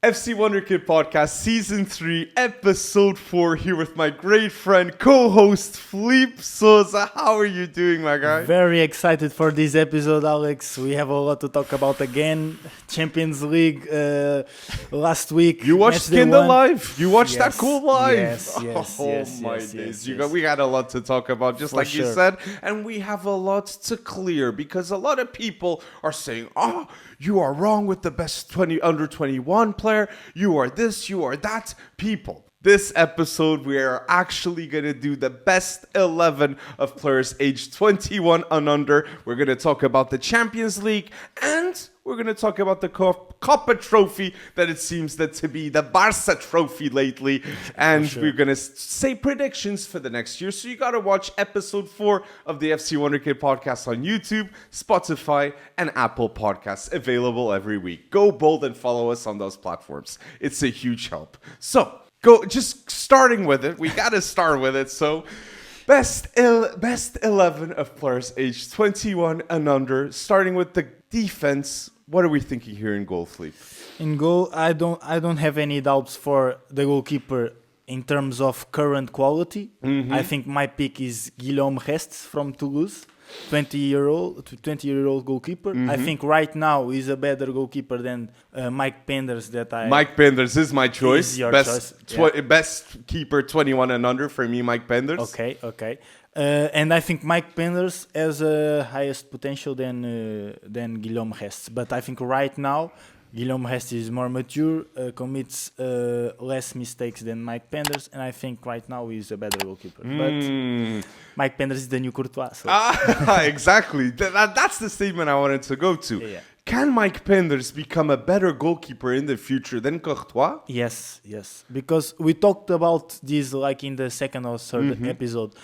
FC Wonderkid Podcast, Season 3, Episode 4, here with my great friend, co-host, Felipe Souza. How are you doing, my guy? Very excited for this episode, Alex. We have a lot to talk about again. Champions League last week. You watched Skinda live? You watched that cool live? Yes, my days. We had a lot to talk about, just like you said. And we have a lot to clear, because a lot of people are saying, you are wrong with the best under 21 player. You are this, you are that. People, this episode, we are actually going to do the best 11 of players aged 21 and under. We're going to talk about the Champions League, and we're going to talk about the Kopa trophy that it seems that to be the Barca trophy lately. And we're going to say predictions for the next year. So you got to watch episode 4 of the FC Wonderkid podcast on YouTube, Spotify, and Apple Podcasts, available every week. Go bold and follow us on those platforms. It's a huge help. So just starting with it. We got to start with it. So best 11 of players aged 21 and under, starting with the defense. What are we thinking here in goal, Felipe? In goal, I don't have any doubts for the goalkeeper in terms of current quality. Mm-hmm. I think my pick is Guillaume Restes from Toulouse, 20-year-old goalkeeper. Mm-hmm. I think right now he's a better goalkeeper than Mike Penders. Mike Penders is my choice. Is your choice. Best keeper 21 and under for me, Mike Penders. Okay. And I think Mike Penders has a highest potential than Guillaume Restes. But I think right now Guillaume Restes is more mature, commits less mistakes than Mike Penders, and I think right now he's a better goalkeeper. But Mike Penders is the new Courtois. So. Exactly. That's the statement I wanted to go to. Yeah. Can Mike Penders become a better goalkeeper in the future than Courtois? Yes. Because we talked about this like in the second or third episode.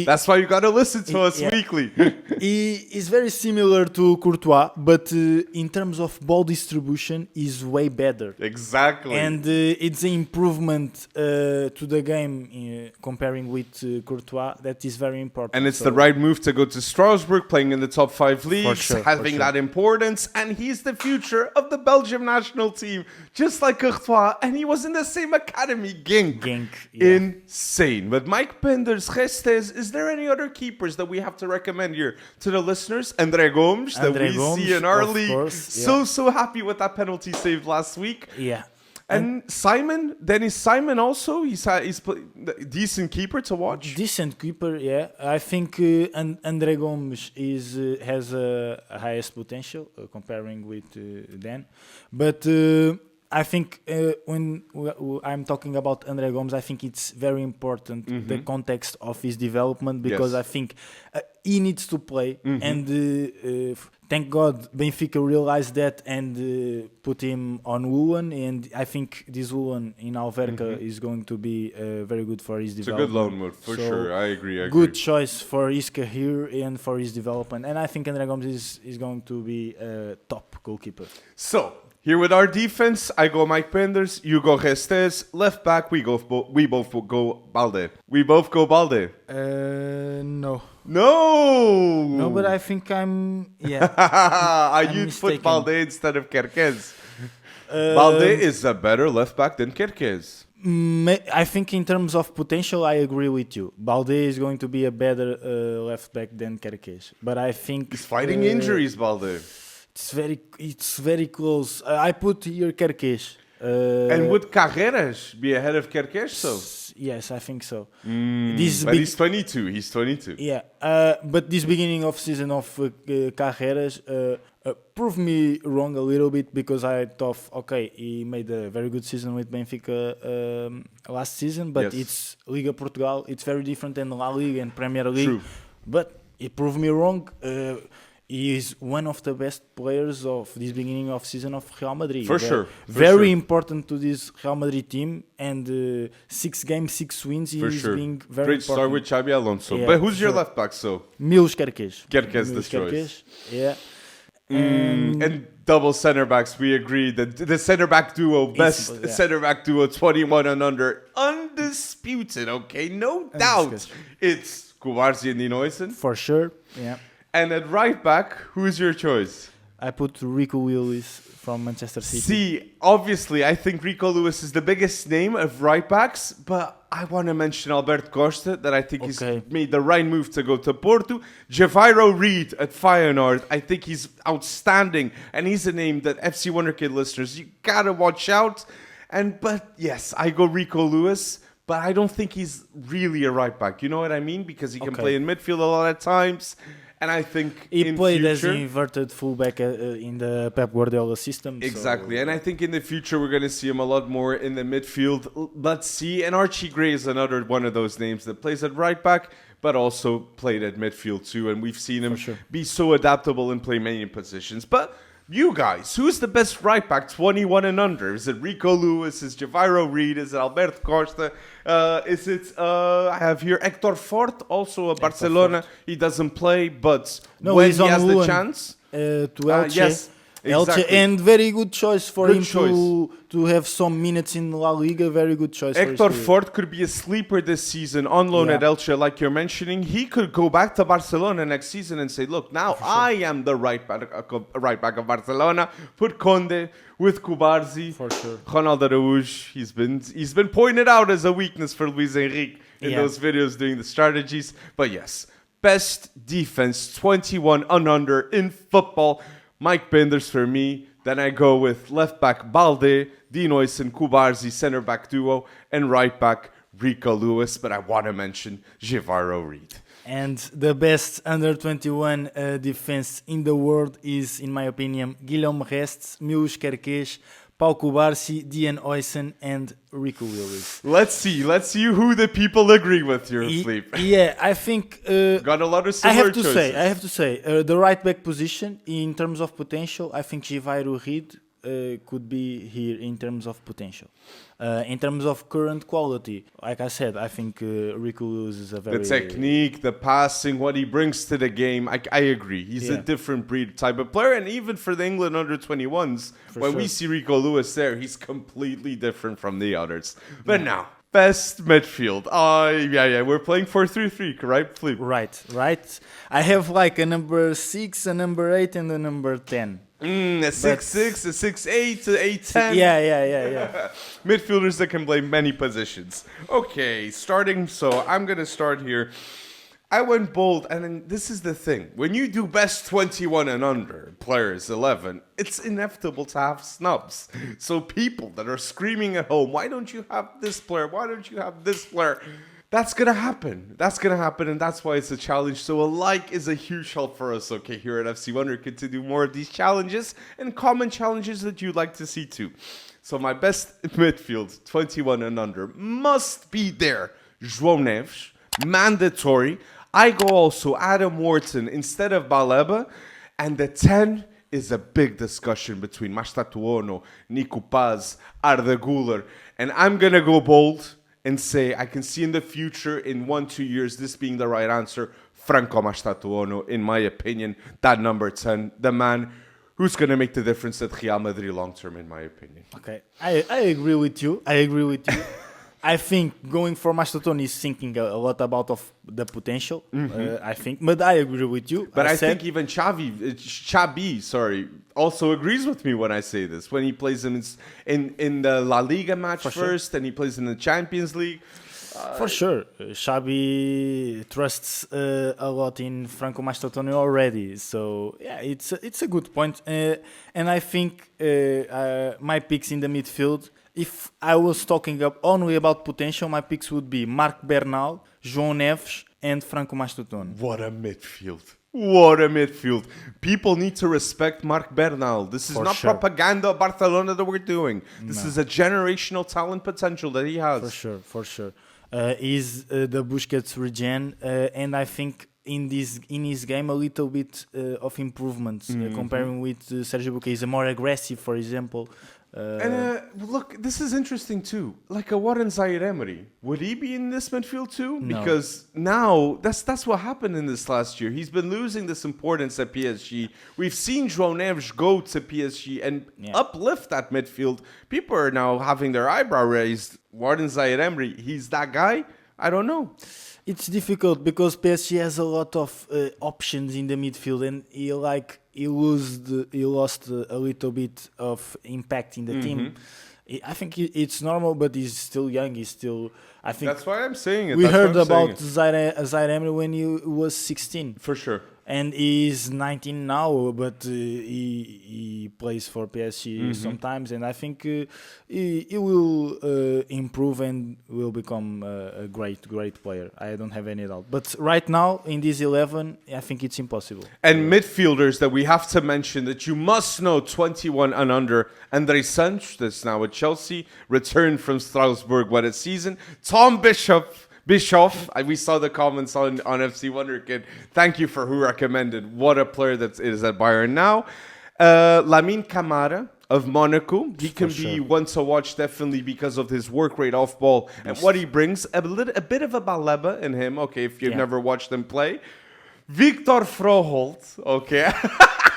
That's why you gotta listen to us weekly. He is very similar to Courtois, but in terms of ball distribution, is way better. Exactly. And it's an improvement to the game comparing with Courtois that is very important. And it's the right move to go to Strasbourg, playing in the top 5 leagues, having that importance. And he's the future of the Belgium national team, just like Courtois. And he was in the same academy, Genk. Insane. But Mike Penders, Restes, is there any other keepers that we have to recommend here to the listeners? Andre Gomes, that we see in our league. Course, yeah. So happy with that penalty saved last week. Yeah. And Dennis Simon also, he's decent keeper to watch. Decent keeper, yeah. I think Andre Gomes has a highest potential comparing with Dan. But I think when I'm talking about Andre Gomes, I think it's very important the context of his development, because I think he needs to play, and thank God Benfica realized that and put him on Woolen, and I think this Woolen in Alverca is going to be very good for his development. It's a good loan move, for sure. I agree. Good choice for his career and for his development, and I think Andre Gomes is going to be a top goalkeeper. So, here with our defense, I go Mike Penders, you go Restes. Left back, we both go Balde. We both go Balde. No. No, but I think I'm. You'd put Balde instead of Kerkez. Balde is a better left back than Kerkez. I think in terms of potential, I agree with you. Balde is going to be a better left back than Kerkez. But I think he's fighting injuries, Balde. It's very close. I put here Kerkez. And would Carreras be ahead of Kerkez? So yes, I think so. But he's 22. He's 22. Yeah, but this beginning of season of Carreras proved me wrong a little bit, because I thought, he made a very good season with Benfica last season, but it's Liga Portugal. It's very different than La Liga and Premier League. True. But it proved me wrong. He is one of the best players of this beginning of season of Real Madrid. For sure. Very important to this Real Madrid team. And 6 games, 6 wins. He is being very Great important. start with Xabi Alonso. Yeah, but who's your left back, so? Milos Kerkez. Kerkez, the choice. Yeah. And double center backs, we agree that the center back duo, center back duo 21 and under, undisputed, okay? No doubt. It's Kubarsi and Dinoisen. For sure, yeah. And at right back, who's your choice? I put Rico Willis from Manchester City. See, obviously, I think Rico Lewis is the biggest name of right backs, but I want to mention Albert Costa, that I think he's made the right move to go to Porto. Javiero Reed at Feyenoord, I think he's outstanding, and he's a name that FC Wonderkid listeners, you gotta watch out. But yes, I go Rico Lewis, but I don't think he's really a right back. You know what I mean? Because he can play in midfield a lot of times. And I think he played as an inverted fullback in the Pep Guardiola system. Exactly. And I think in the future we're going to see him a lot more in the midfield. Let's see. And Archie Gray is another one of those names that plays at right back, but also played at midfield too. And we've seen him be so adaptable and play many positions. But you guys, who's the best right back 21 and under? Is it Rico Lewis? Is it Javiero Reed? Is it Alberto Costa? I have here Hector Fort, also a Barcelona. He doesn't play, but when he has the chance. To Elche. Yes. Exactly. And very good choice for him to have some minutes in La Liga. Very good choice. Hector Fort could be a sleeper this season on loan at Elche, like you're mentioning. He could go back to Barcelona next season and say, "Look, now I am the right back of Barcelona." Put Conde with Kubarsi. For sure. Ronaldo Araújo, he's been pointed out as a weakness for Luis Enrique in those videos doing the strategies. But yes, best defense 21 and under in football. Mike Binders for me. Then I go with left back Balde, Dinois and Kubarsi, center back duo, and right back Rico Lewis. But I want to mention Javiero Reed. And the best under 21 defense in the world is, in my opinion, Guillaume Restes, Milos Kerkez, Pau Kubarsi, Dean Oysen, and Rico Willis. Let's see who the people agree with here, Felipe. Yeah, I think got a lot of similar choices. I have to say, the right back position in terms of potential, I think Javiero Reed could be here in terms of potential. In terms of current quality, like I said, I think Rico Lewis is a very... The technique, the passing, what he brings to the game, I agree. He's a different breed type of player. And even for the England under-21s, we see Rico Lewis there, he's completely different from the others. But now, best midfield. We're playing 4-3-3, right, Felipe? Right. I have like a number 6, a number 8, and a number 10. A 6-6, a 6-8, a 8-10. Yeah. Midfielders that can play many positions. Okay, so I'm going to start here. I went bold, and then this is the thing. When you do best 21 and under, players 11, it's inevitable to have snubs. So people that are screaming at home, why don't you have this player? Why don't you have this player? That's going to happen. And that's why it's a challenge. So a like is a huge help for us, okay, here at FC Wonderkid to do more of these challenges and common challenges that you'd like to see too. So my best midfield, 21 and under, must be there. João Neves, mandatory. I go also Adam Wharton instead of Baleba. And the 10 is a big discussion between Mastatuono, Nico Paz, Arda Güler. And I'm going to go bold and say I can see in the future, in 1-2 years, this being the right answer. Franco Mastatuono, in my opinion, that number 10, the man who's going to make the difference at Real Madrid long-term, in my opinion. Okay, I agree with you. I think going for Mastatuono is thinking a lot about of the potential, I think. But I agree with you. But I think even Xabi, also agrees with me when I say this. When he plays in the La Liga match first, and he plays in the Champions League. For sure. Xabi trusts a lot in Franco Mastatuono already. So, yeah, it's a good point. And I think my picks in the midfield, if I was talking only about potential, my picks would be Marc Bernal, João Neves, and Franco Mastatuono. What a midfield. People need to respect Marc Bernal. This is not propaganda of Barcelona that we're doing. This is a generational talent potential that he has. For sure. He's the Busquets regen, and I think in his game a little bit of improvements comparing with Sergio Busquets. He's more aggressive, for example. Look, this is interesting too. Like a Warren Zaire-Emery, would he be in this midfield too? No. Because now that's what happened in this last year. He's been losing this importance at PSG. We've seen João Neves go to PSG and uplift that midfield. People are now having their eyebrow raised. Warren Zaire-Emery, he's that guy. I don't know. It's difficult because PSG has a lot of options in the midfield, and he lost a little bit of impact in the team. I think it's normal, but he's still young. He's still. I think That's why I'm saying it. we That's heard why I'm saying about it. Zaire Emery when he was 16. For sure. And he's 19 now, but he plays for PSG sometimes, and I think he will improve and will become a great player. I don't have any doubt. But right now, in this 11, I think it's impossible. And midfielders that we have to mention that you must know, 21 and under. Andre Sancho, that's now at Chelsea, returned from Strasbourg, what a season. Tom Bischoff, we saw the comments on FC Wonderkid. Thank you for who recommended. What a player that is at Bayern now. Lamine Yamal of Monaco. He can be one to watch definitely because of his work rate off ball and what he brings. A bit of a Baleba in him. Okay, if you've never watched him play. Victor Froholt. Okay.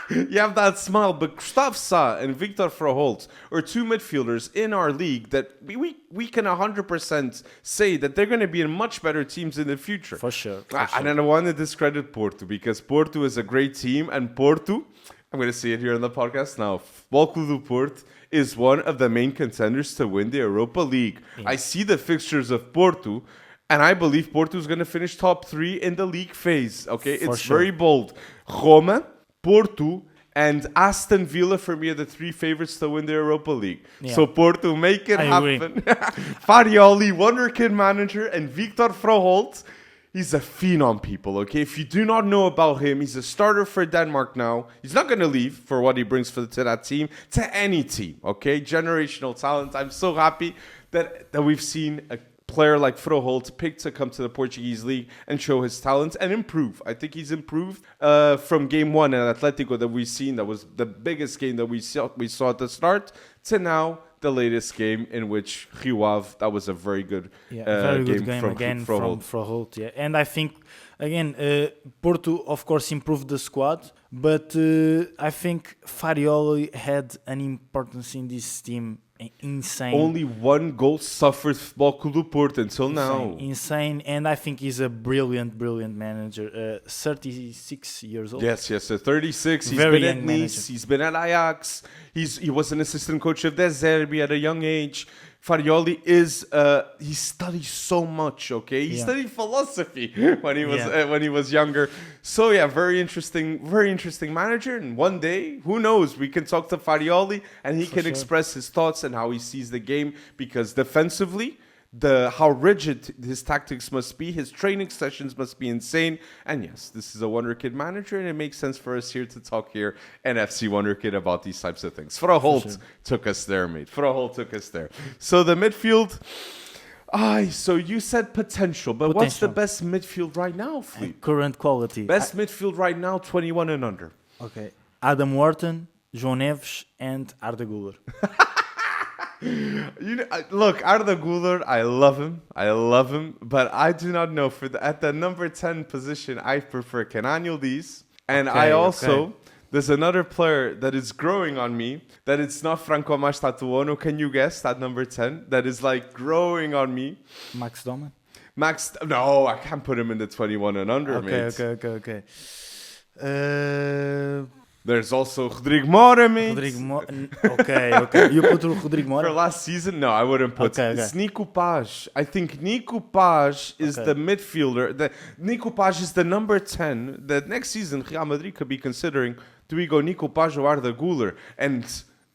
You have that smile, but Gustav Sa and Victor Froholt are two midfielders in our league that we can 100% say that they're going to be in much better teams in the future. For sure. And I don't want to discredit Porto because Porto is a great team, and Porto, I'm going to say it here on the podcast now, Futebol Clube do Porto is one of the main contenders to win the Europa League. Yeah. I see the fixtures of Porto, and I believe Porto is going to finish top 3 in the league phase. Okay, it's very bold. Roma, Porto, and Aston Villa for me are the 3 favorites to win the Europa League. Yeah. So Porto, make it happen. Farioli, Wonderkid manager, and Victor Froholt. He's a phenom, people, okay? If you do not know about him, he's a starter for Denmark now. He's not going to leave for what he brings to that team, to any team, okay? Generational talent. I'm so happy that we've seen a player like Froholt picked to come to the Portuguese league and show his talents and improve. I think he's improved from game 1 at Atletico that we've seen. That was the biggest game that we saw at the start to now the latest game in which Rio Ave, that was a very good, very good game from again Froholt. From Froholt. Yeah. And I think, again, Porto, of course, improved the squad, but I think Farioli had an importance in this team. Insane. Only 1 goal suffered Futebol Clube do Porto until now. Insane, and I think he's a brilliant manager. 36 years old. Yes, 36. He's been at Nice. He's been at Ajax. He was an assistant coach of De Zerbi at a young age. Farioli he studies so much. Okay, he studied philosophy when he was younger. So yeah, very interesting manager. And one day, who knows, we can talk to Farioli and he can express his thoughts and how he sees the game. Because defensively, how rigid his tactics must be, his training sessions must be insane. And yes, this is a Wonderkid manager, and it makes sense for us here to talk here in FC Wonderkid about these types of things. Froholt took us there, mate. Froholt took us there. So the midfield. So you said potential, but what's the best midfield right now, Fleet? Current quality. Best midfield right now, 21 and under. Okay. Adam Wharton, João Neves, and Arda Güler. Look, Arda Güler, I love him, but I do not know. At the number 10 position, I prefer Kenan Yildiz, and there's another player that is growing on me, that it's not Franco Mastatuono. Can you guess that number 10? That is like growing on me. Max Doman? No, I can't put him in the 21 and under, mate. Okay. There's also Rodrigo Mora, mate. Okay. You put Rodrigo Mora? For last season? No, I wouldn't put It's Nico Paz. I think Nico Paz is the midfielder. Nico Paz is the number 10. The next season, Real Madrid could be considering, do we go Nico Paz or Arda Güler? And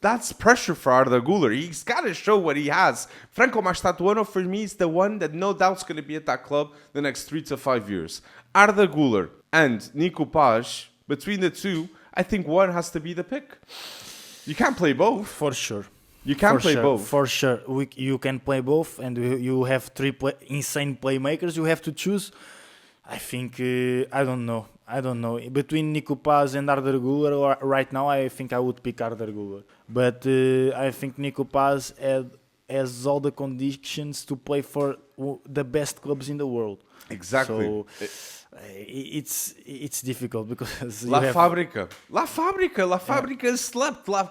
that's pressure for Arda Güler. He's got to show what he has. Franco Mastatuono, for me, is the one that no doubt's going to be at that club the next 3 to 5 years. Arda Güler and Nico Paz, between the two, I think one has to be the pick. You can't play both. For sure. You can't play both. For sure. You can play both, and you have 3 insane playmakers. You have to choose. I think, I don't know. Between Nico Paz and Arda Güler, right now, I think I would pick Arda Güler. But I think Nico Paz has all the conditions to play for the best clubs in the world. Exactly. So it's difficult because La Fábrica is slept. La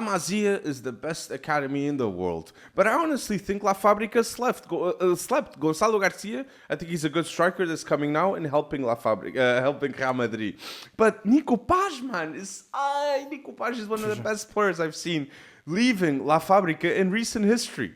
Masia is the best academy in the world. But I honestly think La Fábrica slept. Gonçalo Garcia, I think he's a good striker that's coming now and helping helping Real Madrid. But Nico Paz, man, Nico Paz is one of the best players I've seen leaving La Fábrica in recent history.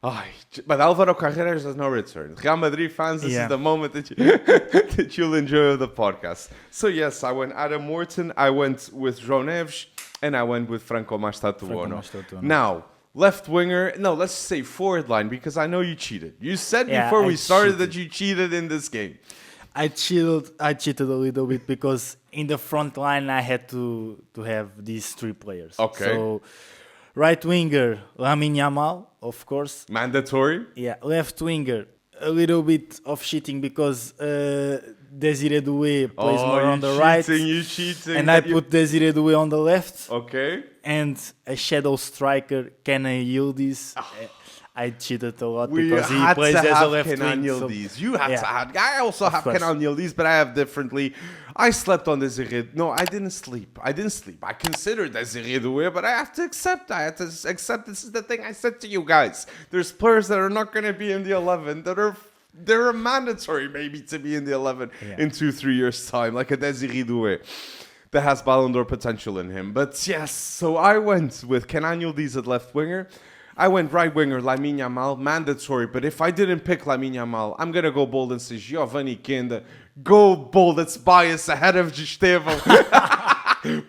But Álvaro Carreras has no return. Real Madrid fans, this is the moment that you'll enjoy the podcast. So yes, I went Adam Morton, I went with João Neves, and I went with Franco Mastatuono. Now, left winger, no, let's say forward line, because I know you cheated. You said before we started that you cheated in this game. I cheated a little bit because in the front line I had to have these three players. Okay. So right winger, Lamine Yamal, of course. Mandatory? Yeah. Left winger, a little bit of cheating because Desiree Doué plays more on the right. You cheating. And I put Desiree Doué on the left. Okay. And a shadow striker, Kenan Yildiz. I cheated a lot because he plays as a left wing. You had to have. I also have Kenan Yildiz, but I have differently. I slept on Desiree. No, I didn't sleep. I considered Desiree Doué, but I have to accept. This is the thing I said to you guys. There's players that are not going to be in the 11 they're mandatory maybe to be in the 11 in 2-3 years time, like a Desiree Doué that has Ballon d'Or potential in him. But yes, so I went with Kenan Yildiz at left winger. I went right winger, Lamine Yamal, mandatory. But if I didn't pick Lamine Yamal, I'm going to go bold and say Giovanni Kenda. Go bold, let's bias ahead of Estevão.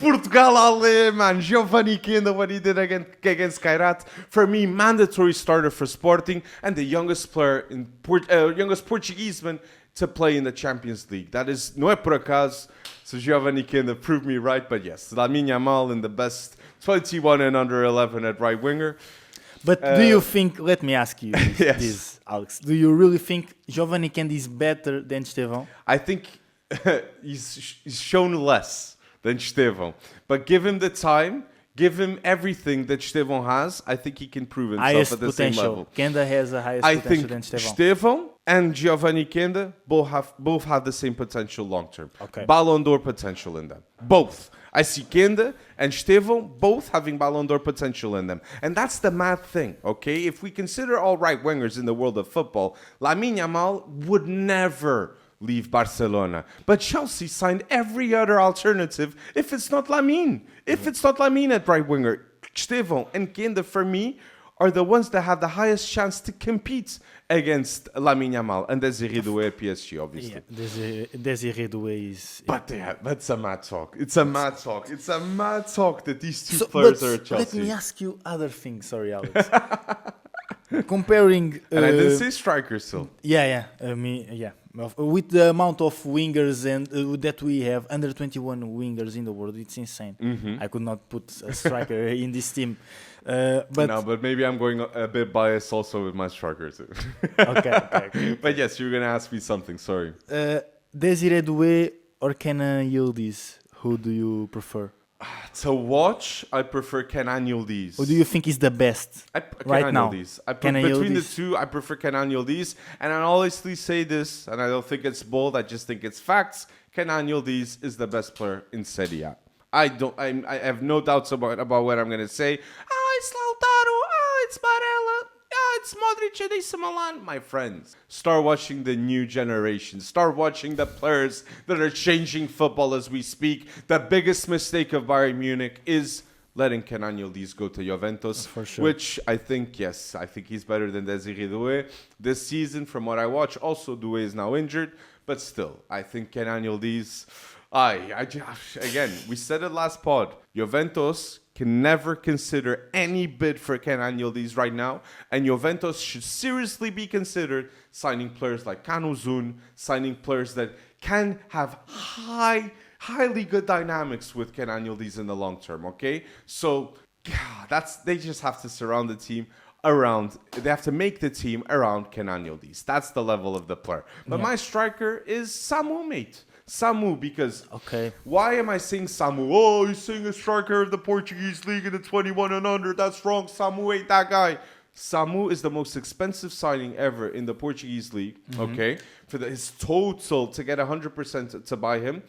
Portugal Ale, man. Giovanni Kenda, what he did against Kairat. For me, mandatory starter for Sporting and the youngest player, youngest Portuguese man to play in the Champions League. That is, não é por acaso. So Giovanni Kenda proved me right. But yes, Lamine Yamal in the best 21 and under 11 at right winger. But do you think, let me ask you this, Alex, do you really think Giovanni Kenda is better than Estevão? I think he's shown less than Estevão. But give him the time, give him everything that Estevão has, I think he can prove himself at the same level. Kenda has the highest potential than Estevão. I think Estevão and Giovanni Kenda both have the same potential long term. Okay. Ballon d'Or potential in them. Both. I see Kenda and Estevão both having Ballon d'Or potential in them. And that's the mad thing, okay? If we consider all right wingers in the world of football, Lamine Yamal would never leave Barcelona. But Chelsea signed every other alternative if it's not Lamine. If it's not Lamine at right winger, Estevão and Kenda, for me, are the ones that have the highest chance to compete against Lamine Yamal and Desiree Doué at PSG, obviously. Yeah, Desiree Doué is... But that's a mad talk. It's a mad talk that these two players are at Chelsea. Let me ask you other things. Sorry, Alex. Comparing... and I didn't say strikers still. With the amount of wingers and that we have, under 21 wingers in the world, it's insane. Mm-hmm. I could not put a striker in this team. But maybe I'm going a bit biased also with my striker too. Okay. But yes, you were going to ask me something, sorry. Desiree Doué or Kenan Yildiz, who do you prefer? To watch, I prefer Kenan Yildiz. Who do you think is the best right now? Between the two, I prefer Kenan Yildiz. And I honestly say this, and I don't think it's bold, I just think it's facts. Kenan Yildiz is the best player in Serie A. I have no doubts about what I'm going to say. It's Lautaro. It's Barella. It's Modric and AC Milan. My friends, start watching the new generation. Start watching the players that are changing football as we speak. The biggest mistake of Bayern Munich is letting Kenan Yildiz go to Juventus. For sure. Which I think he's better than Desiree Doué. This season, from what I watch, also Doué is now injured. But still, I think Kenan Yildiz... Again, we said it last pod. Juventus can never consider any bid for Kenan Yildiz right now, and Juventus should seriously be considered signing players like Kanuzun, signing players that can have highly good dynamics with Kenan Yildiz in the long term. Okay, so they just have to surround the team they have to make the team around Kenan Yildiz. That's the level of the player. But my striker is Samu, mate. Samu, because why am I saying Samu? Oh, he's saying a striker of the Portuguese league in the 21 and under. That's wrong. Samu ain't that guy. Samu is the most expensive signing ever in the Portuguese league, okay? For his total to get 100% to buy him,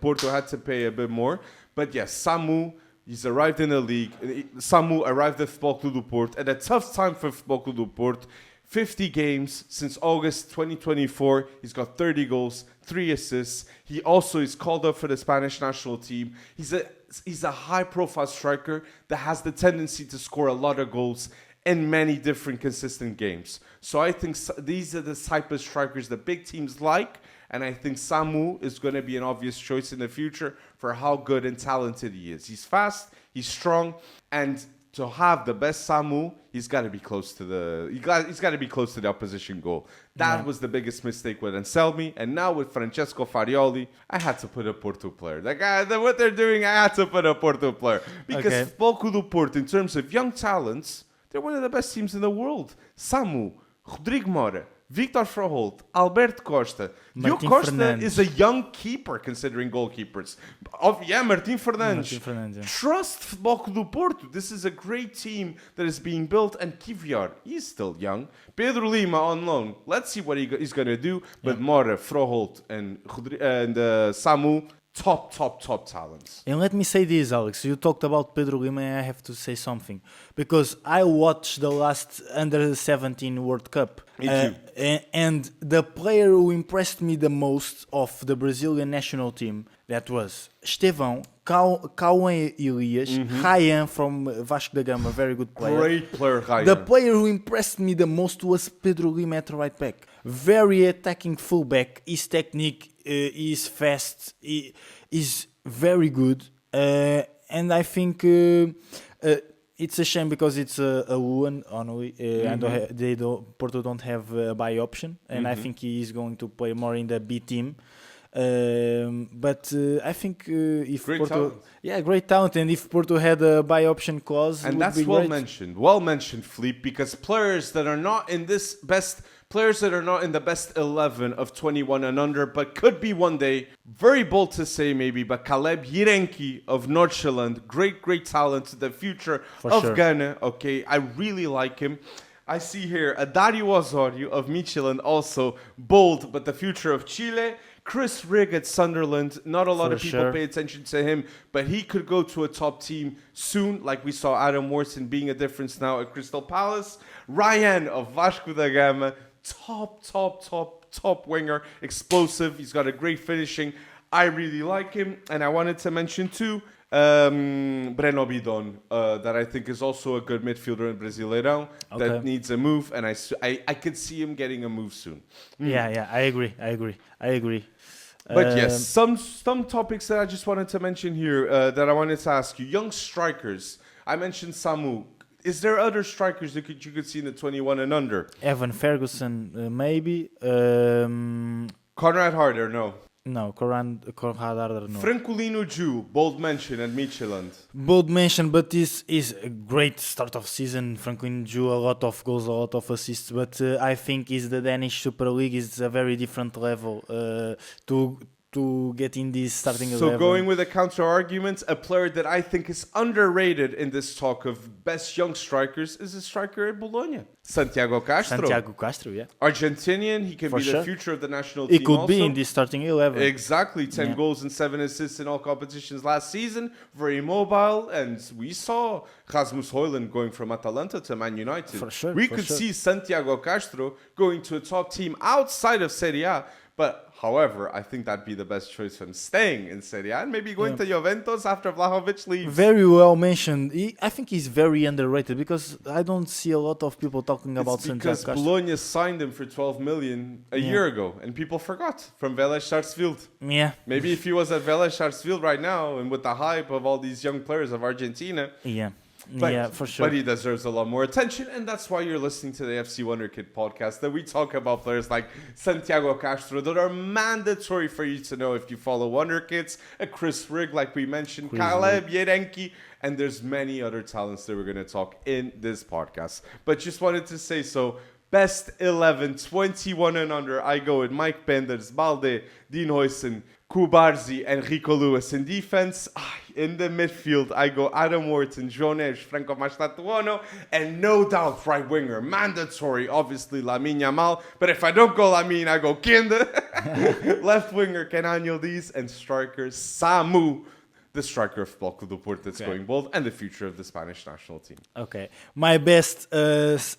Porto had to pay a bit more. But yes, Samu, he's arrived in the league. Samu arrived at Futebol Clube do Porto at a tough time for Futebol Clube do Porto. 50 games since August 2024. He's got 30 goals, 3 assists. He also is called up for the Spanish national team. He's a high-profile striker that has the tendency to score a lot of goals in many different consistent games. So I think these are the type of strikers that big teams like, and I think Samu is going to be an obvious choice in the future for how good and talented he is. He's fast, he's strong, and to have the best Samu, he's got to be close to the opposition goal. That was the biggest mistake with Anselmi, and now with Francesco Farioli, I had to put a Porto player. What they're doing, I had to put a Porto player because Futebol Clube do Porto, in terms of young talents, they're one of the best teams in the world. Samu, Rodrigo Mora, Victor Froholt, Alberto Costa. Diogo Costa Fernandes is a young keeper considering goalkeepers. Martin Fernandes. Trust Futebol Clube do Porto. This is a great team that is being built. And Kivior, he's still young. Pedro Lima on loan. Let's see what he's going to do. But Mora, Froholt, and Samu, top talents. And let me say this, Alex. You talked about Pedro Lima, and I have to say something. Because I watched the last Under-17 World Cup. Me too. And the player who impressed me the most of the Brazilian national team, that was Estevão, Cauã Elias, Ryan from Vasco da Gama, very good player. Great player, Ryan. The player who impressed me the most was Pedro Lima at right back. Very attacking fullback. His technique is fast. He is very good. And I think it's a shame because it's a one only. And Porto don't have a buy option. And I think he is going to play more in the B team. But I think if great Porto, talent. Great talent, and if Porto had a buy option clause, and would that's be well great. mentioned, Fleet, because players that are not in the best 11 of 21 and under, but could be one day, very bold to say maybe, but Caleb Yirenki of Nordsjælland, great talent, the future of Ghana. Okay, I really like him. I see here a Dario Osorio of Midtjylland, also bold, but the future of Chile. Chris Rigg at Sunderland. Not a lot of people pay attention to him, but he could go to a top team soon, like we saw Adam Morrison being a difference now at Crystal Palace. Ryan of Vasco da Gama, top winger, explosive. He's got a great finishing. I really like him, and I wanted to mention too Breno Bidon, that I think is also a good midfielder in Brasileirão that needs a move, and I could see him getting a move soon. Yeah, I agree. But yes, some topics that I just wanted to mention here that I wanted to ask you. Young strikers. I mentioned Samu. Is there other strikers that you could see in the 21 and under? Evan Ferguson, maybe. Conrad Harder, no. No, Conrad Harder, no. Francolino Ju, bold mention at Midtjylland. Bold mention, but this is a great start of season. Franklin Ju, a lot of goals, a lot of assists, but I think is the Danish Super League is a very different level to get in this starting 11. So going with a counter argument, a player that I think is underrated in this talk of best young strikers is a striker at Bologna. Santiago Castro, yeah. Argentinian, he can be the future of the national team. He could be in this starting 11. Exactly, 10 goals and 7 assists in all competitions last season. Very mobile, and we saw Rasmus Højlund going from Atalanta to Man United. We could see Santiago Castro going to a top team outside of Serie A. But, however, I think that'd be the best choice for him staying in Serie A and maybe going to Juventus after Vlahovic leaves. Very well mentioned. I think he's very underrated because I don't see a lot of people talking about Santiago Castro. Because Bologna signed him for 12 million a year ago and people forgot from Velez Sarsfield. Yeah. Maybe if he was at Velez Sarsfield right now and with the hype of all these young players of Argentina. But, for sure. But he deserves a lot more attention, and that's why you're listening to the FC Wonderkid podcast, that we talk about players like Santiago Castro that are mandatory for you to know if you follow Wonderkids, a Chris Rigg, like we mentioned, Caleb Yirenki, and there's many other talents that we're going to talk in this podcast. But just wanted to say so. Best 11, 21 and under, I go with Mike Penders, Balde, Dean Huysen, Kubarzi, and Rico Lewis in defense. In the midfield, I go Adam Wharton, João Neves, Franco Mastatuono, and no doubt right winger, mandatory, obviously Lamine Yamal. But if I don't go Lamine, I go Kinde. Left winger, Kenan Yildiz, and striker Samu, the striker of Bloco do Porto that's going bold, and the future of the Spanish national team. Okay. My best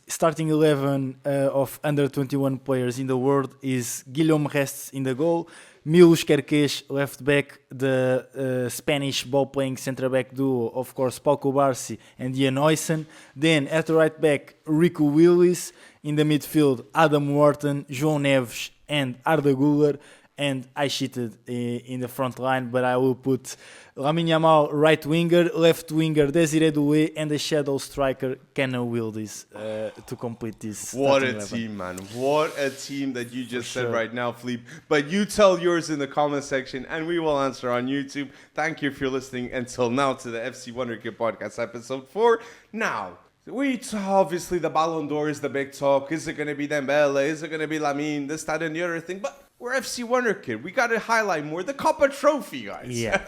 starting 11 of under 21 players in the world is Guillaume Restes in the goal, Milos Kerkez left back, the Spanish ball-playing centre-back duo, of course, Pau Cubarsí and Ian Oysen. Then at the right back, Rico Willis. In the midfield, Adam Wharton, João Neves and Arda Güler. And I cheated in the front line, but I will put Lamine Yamal right winger, left winger Desiré Doué, and the shadow striker Kenan Yildiz to complete this. What a team, man. What a team that you just said right now, Philippe. But you tell yours in the comment section, and we will answer on YouTube. Thank you for listening until now to the FC Wonderkid Podcast episode 4. Now, obviously the Ballon d'Or is the big talk. Is it going to be Dembele? Is it going to be Lamine? This, that, and the other thing. But we're FC Wonderkid. We got to highlight more the Kopa Trophy, guys. Yeah.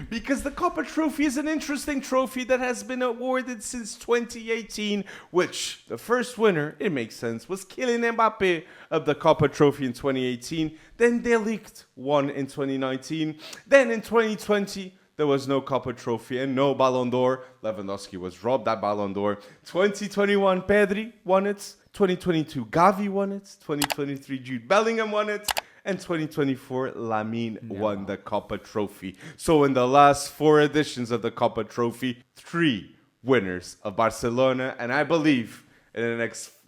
Because the Kopa Trophy is an interesting trophy that has been awarded since 2018, which the first winner, it makes sense, was Kylian Mbappe of the Kopa Trophy in 2018. Then De Ligt won in 2019. Then in 2020, there was no Kopa Trophy and no Ballon d'Or. Lewandowski was robbed that Ballon d'Or. 2021, Pedri won it. 2022, Gavi won it. 2023, Jude Bellingham won it. And 2024, Lamine won the Kopa Trophy. So in the last 4 editions of the Kopa Trophy, 3 winners of Barcelona. And I believe in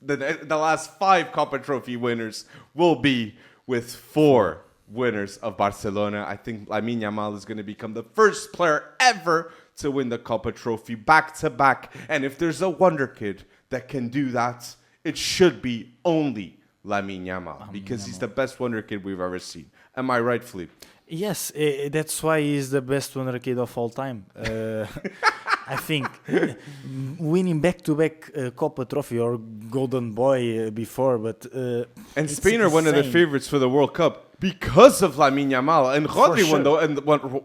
the last 5 Kopa Trophy winners will be with 4 winners of Barcelona. I think Lamine Yamal is going to become the first player ever to win the Kopa Trophy back to back. And if there's a wonder kid that can do that, it should be only Lamine Yamal, because he's the best wonder kid we've ever seen. Am I right, Philippe? Yes, that's why he's the best wonder kid of all time. I think winning back-to-back Copa Trophy or Golden Boy before, but and Spain are one of the favorites for the World Cup because of Lamine Yamal, and Rodri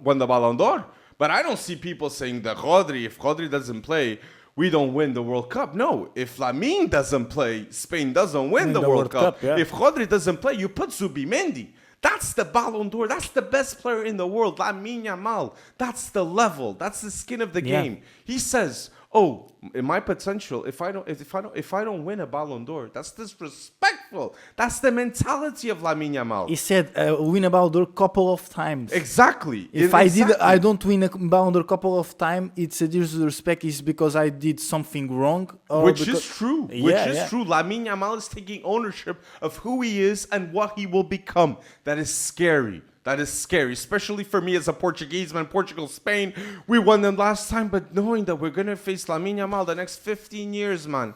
won the Ballon d'Or. But I don't see people saying that if Rodri doesn't play, we don't win the World Cup. No, if Lamine doesn't play, Spain doesn't win the World Cup. Yeah. If Rodri doesn't play, you put Zubimendi. That's the Ballon d'Or. That's the best player in the world, Lamine Yamal. That's the level. That's the skin of the game. He says, "Oh, in my potential, if I don't win a Ballon d'Or, that's disrespectful." That's the mentality of Lamine Yamal. He said, "Win a Ballon d'Or couple of times." Exactly. If I don't win a Ballon d'Or couple of times, it's a disrespect. Is because I did something wrong, which is true. True. Lamine Yamal is taking ownership of who he is and what he will become. That is scary. That is scary, especially for me as a Portuguese man. Portugal, Spain, we won them last time, but knowing that we're going to face Lamine Yamal the next 15 years, man.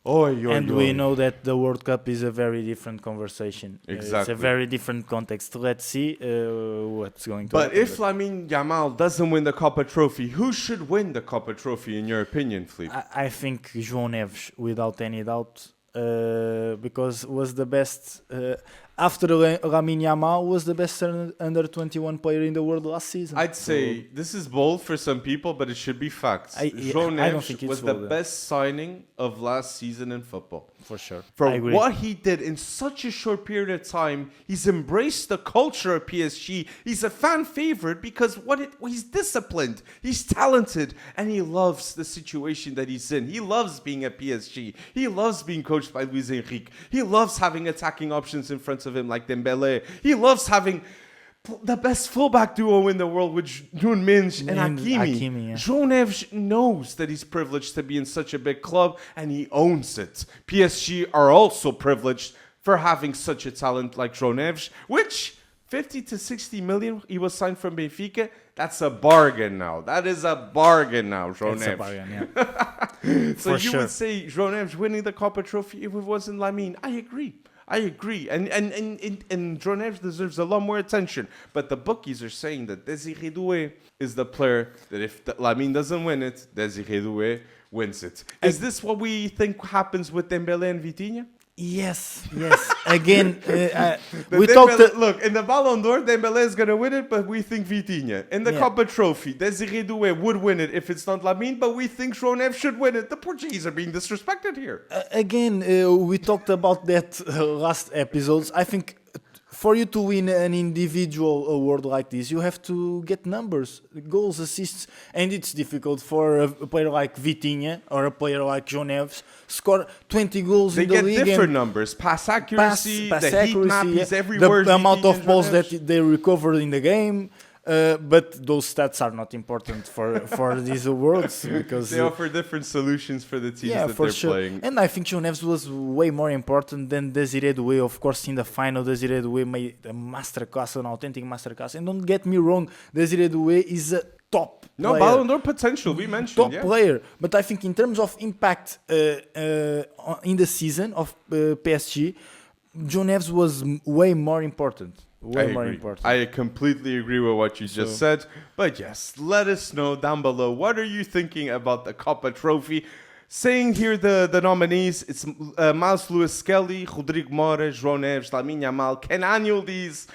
We know that the World Cup is a very different conversation. Exactly. It's a very different context. Let's see what's going to happen. But if Lamine Yamal doesn't win the Kopa Trophy, who should win the Kopa Trophy in your opinion, Philippe? I think João Neves, without any doubt, because was the best... after Lamine Yamal was the best under 21 player in the world last season. I'd say this is bold for some people, but it should be facts. João Neves was the best signing of last season in football. For sure. For what he did in such a short period of time, he's embraced the culture of PSG. He's a fan favorite because he's disciplined, he's talented, and he loves the situation that he's in. He loves being at PSG. He loves being coached by Luis Enrique. He loves having attacking options in front of him like Dembele. He loves having the best fullback duo in the world with Nuno Mendes and Hakimi. João Neves knows that he's privileged to be in such a big club, and he owns it. PSG are also privileged for having such a talent like João Neves, which 50 to 60 million he was signed from Benfica. That's a bargain now. That is a bargain now, João Neves. It's a bargain, yeah. So you would say João Neves winning the Copa Trophy if it wasn't Lamine. I agree. And João Neves deserves a lot more attention. But the bookies are saying that Desiré Doué is the player that if Lamine doesn't win it, Desiré Doué wins it. Is this what we think happens with Dembele and Vitinha? Yes. Again, we Look, in the Ballon d'Or, Dembele is going to win it, but we think Vitinha. In the Kopa Trophy, Desiré Doué would win it if it's not Lamine, but we think João Neves should win it. The Portuguese are being disrespected here. Again, we talked about that last episodes. I think for you to win an individual award like this, you have to get numbers, goals, assists, and it's difficult for a player like Vitinha or a player like João Neves score 20 goals in the league. They get different numbers. Pass accuracy, pass the heat map is everywhere. The amount of balls that they recovered in the game. But those stats are not important for these awards because they offer different solutions for the teams that they're playing. And I think João Neves was way more important than Desiré Doué. Of course, in the final, Desiré Doué made a masterclass, an authentic masterclass. And don't get me wrong, Desiré Doué is a top player. Ballon d'Or potential, we mentioned. Top player. But I think in terms of impact in the season of PSG, João Neves was way more important. I completely agree with what you just said. But yes, let us know down below. What are you thinking about the Kopa Trophy? Saying here the nominees, it's Miles Lewis Skelly, Rodrigo Moura, João Neves, Lamine Yamal, Kenan Yildiz.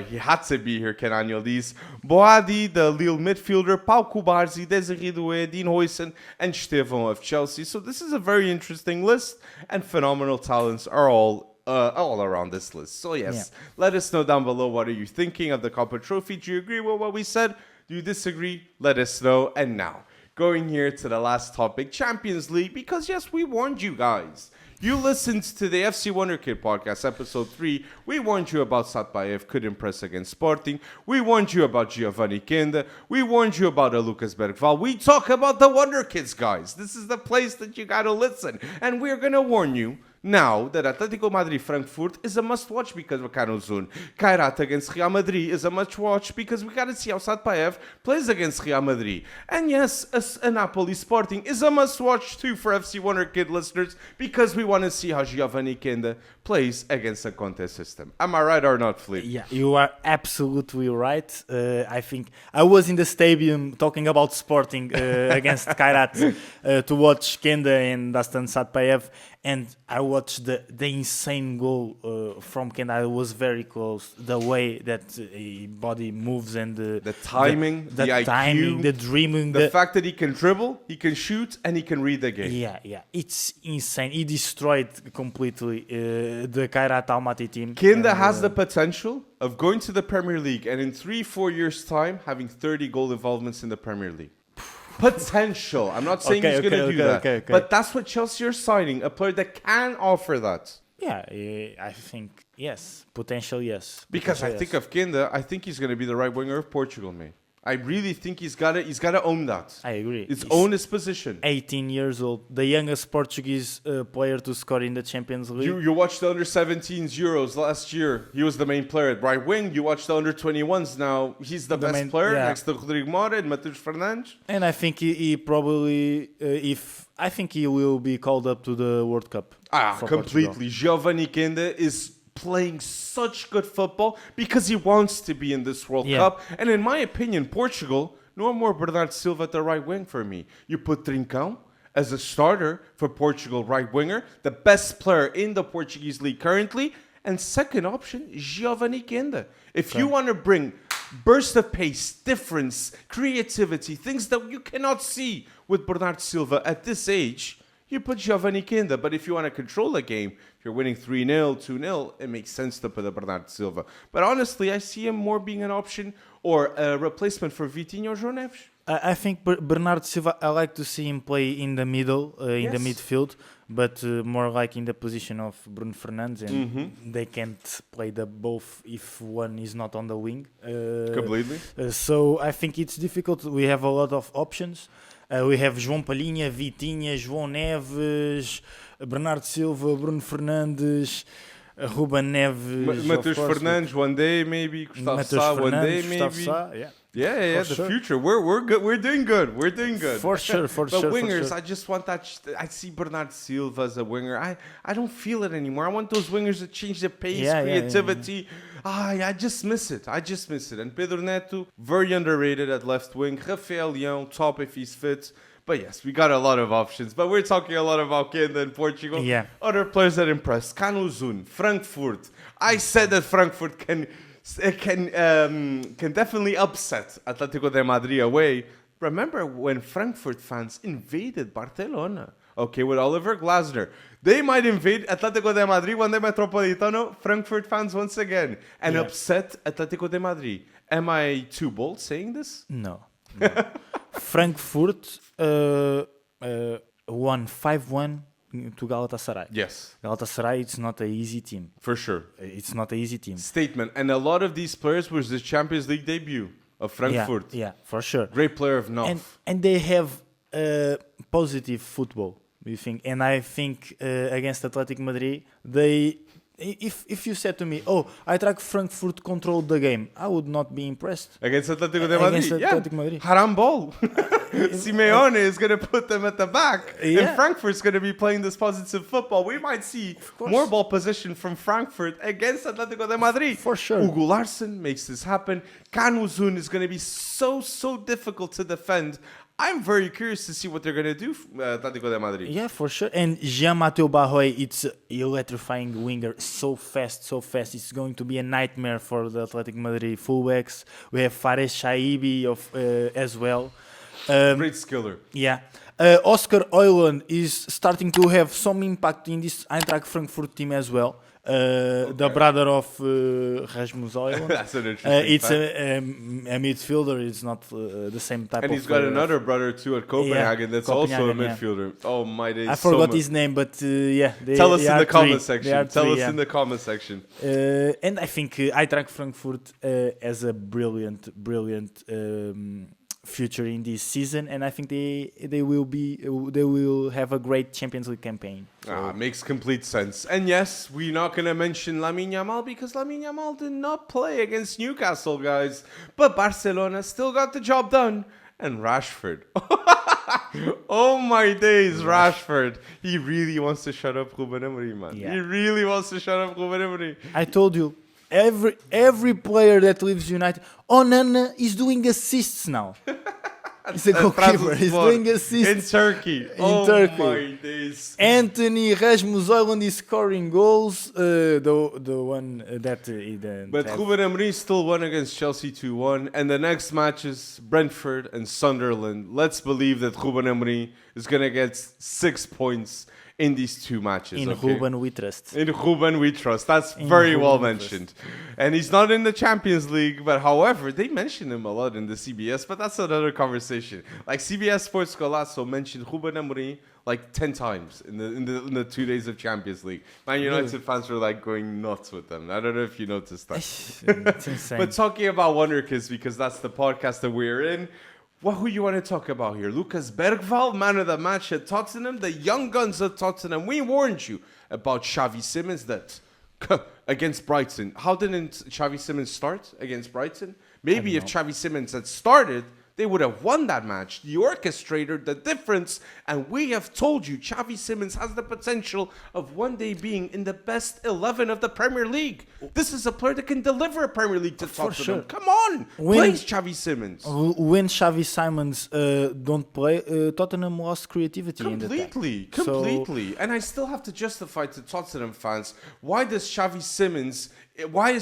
He had to be here, Kenan Yildiz. Boadi, the Lille midfielder, Pau Cubarsí, Desiré Doué, Dean Huijsen, and Estevão of Chelsea. So this is a very interesting list, and phenomenal talents are all around this list. So yes, let us know down below, what are you thinking of the Kopa Trophy? Do you agree with what we said? Do you disagree? Let us know. And now, going here to the last topic, Champions League, because yes, we warned you guys. You listened to the FC Wonderkid podcast, episode 3. We warned you about Satbayev could impress against Sporting. We warned you about Giovanni Kenda. We warned you about Lucas Bergval. We talk about the Wonderkids, guys. This is the place that you gotta listen. And we're gonna warn you now that Atletico Madrid Frankfurt is a must-watch because of Canozun. Kairat against Real Madrid is a must-watch because we got to see how Satbayev plays against Real Madrid. And yes, a Napoli Sporting is a must-watch too for FC Wonderkid listeners because we want to see how Giovanni Kenda plays against a contest system. Am I right or not, Flip? Yeah, you are absolutely right. I think I was in the stadium talking about Sporting against Kairat to watch Kenda and Dastan Satbayev. And I watched the insane goal from Kenda. I was very close. The way that body moves and the timing, the IQ, timing, the dreaming, the fact that he can dribble, he can shoot, and he can read the game. Yeah, it's insane. He destroyed completely the Kairat Almaty team. Kenda has the potential of going to the Premier League and in 3-4 years' time having 30 goal involvements in the Premier League. Potential. I'm not saying he's going to do that. But that's what Chelsea are signing. A player that can offer that. Yeah, I think, yes. Potential, yes. Because I think of Kenda, I think he's going to be the right winger of Portugal, mate. I really think he's got to own that. I agree. He's own his position. 18 years old. The youngest Portuguese player to score in the Champions League. You watched the under-17s Euros last year. He was the main player at right wing. You watch the under-21s now. He's the best player next to Rodrigo Moura and Matheus Fernandes. And I think he probably, I think he will be called up to the World Cup. Completely. Portugal. Giovanni Kenda is playing such good football because he wants to be in this World Cup. And in my opinion, Portugal, no more Bernardo Silva at the right wing for me. You put Trincão as a starter for Portugal right winger, the best player in the Portuguese league currently, and second option, Giovanni Kenda. If you want to bring burst of pace, difference, creativity, things that you cannot see with Bernardo Silva at this age, you put Giovanni Kenda. But if you want to control a game, if you're winning 3-0, 2-0, it makes sense to put a Bernardo Silva. But honestly, I see him more being an option or a replacement for Vitinha or João Neves. I think Bernardo Silva, I like to see him play in the middle, in the midfield, but more like in the position of Bruno Fernandes, and they can't play the both if one is not on the wing. Completely. So I think it's difficult. We have a lot of options. We have João Palhinha, Vitinha, João Neves, Bernardo Silva, Bruno Fernandes, Ruben Neves, Matheus Fernandes one day maybe, Gustavo Sá one day maybe. Yeah, the future. We're good. We're doing good. For sure. But wingers, I just want that. I see Bernardo Silva as a winger. I don't feel it anymore. I want those wingers that change the pace, creativity. I just miss it. And Pedro Neto, very underrated at left wing. Rafael Leão, top if he's fit. But yes, we got a lot of options. But we're talking a lot about Kenda in Portugal. Yeah. Other players that impressed. Canuzun, Frankfurt. I said that Frankfurt can definitely upset Atletico de Madrid away. Remember when Frankfurt fans invaded Barcelona? Okay, with Oliver Glasner. They might invade Atletico de Madrid when they Metropolitano, Frankfurt fans once again, and upset Atletico de Madrid. Am I too bold saying this? No. Frankfurt won 5-1 to Galatasaray. Yes. Galatasaray, it's not an easy team. For sure. It's not an easy team. Statement. And a lot of these players was the Champions League debut of Frankfurt. Yeah, for sure. Great player of North. And they have positive football, you think? And I think against Athletic Madrid, if you said to me, Eintracht Frankfurt controlled the game, I would not be impressed. Against Atletico de Madrid? Madrid. Haram ball. Simeone is going to put them at the back. And Frankfurt's going to be playing this positive football. We might see more ball position from Frankfurt against Atletico de Madrid. For sure. Hugo Larsson makes this happen. Canuzun is going to be so difficult to defend. I'm very curious to see what they're going to do, Atletico de Madrid. Yeah, for sure. And Jean-Mathieu Barroy, it's an electrifying winger. So fast. It's going to be a nightmare for the Athletic Madrid fullbacks. We have Fares Shaibi as well. Great skiller. Yeah. Oscar Oyland is starting to have some impact in this Eintracht Frankfurt team as well. The brother of Rasmus Oyland. That's an interesting It's a midfielder. It's not the same type of... And he's got another brother too at Copenhagen that's also a midfielder. Yeah. Oh my days. I forgot his name, but tell us in the comment section. Tell us in the comment section. And I think Eintracht Frankfurt has a brilliant future in this season, and I think they will have a great Champions League campaign. So. Makes complete sense. And yes, we're not going to mention Lamine Yamal because Lamine Yamal did not play against Newcastle, guys. But Barcelona still got the job done. And Rashford. Oh my days, Rashford. He really wants to shut up Ruben Emery, man. Yeah. He really wants to shut up Ruben Emery. I told you. Every player that leaves United, Onana is doing assists now. He's a goalkeeper. He's doing assists in Turkey. Turkey. My days. Anthony Rasmus Oyland is scoring goals. The one that he didn't. But Ruben Emery still won against Chelsea 2-1, and the next matches Brentford and Sunderland. Let's believe that Ruben Emery is gonna get 6 points in these two matches. In Ruben we trust. In Ruben we trust. That's very well mentioned. And he's not in the Champions League, but however, they mention him a lot in the CBS, but that's another conversation. Like CBS Sports Golazo mentioned Ruben Emery like 10 times in the 2 days of Champions League. Man United fans were like going nuts with them. I don't know if you noticed that. It's insane. But talking about Wonderkids, because that's the podcast that we're in, who you want to talk about here? Lucas Bergvall, man of the match at Tottenham, the young guns at Tottenham. We warned you about Xavi Simons that against Brighton. How didn't Xavi Simons start against Brighton? Maybe if Xavi Simons had started, they would have won that match. The orchestrator, the difference, and we have told you Xavi Simons has the potential of one day being in the best 11 of the Premier League. This is a player that can deliver a Premier League to Tottenham. Sure. Come on, play Xavi Simons. When Xavi Simons don't play, Tottenham lost creativity completely. And I still have to justify to Tottenham fans why is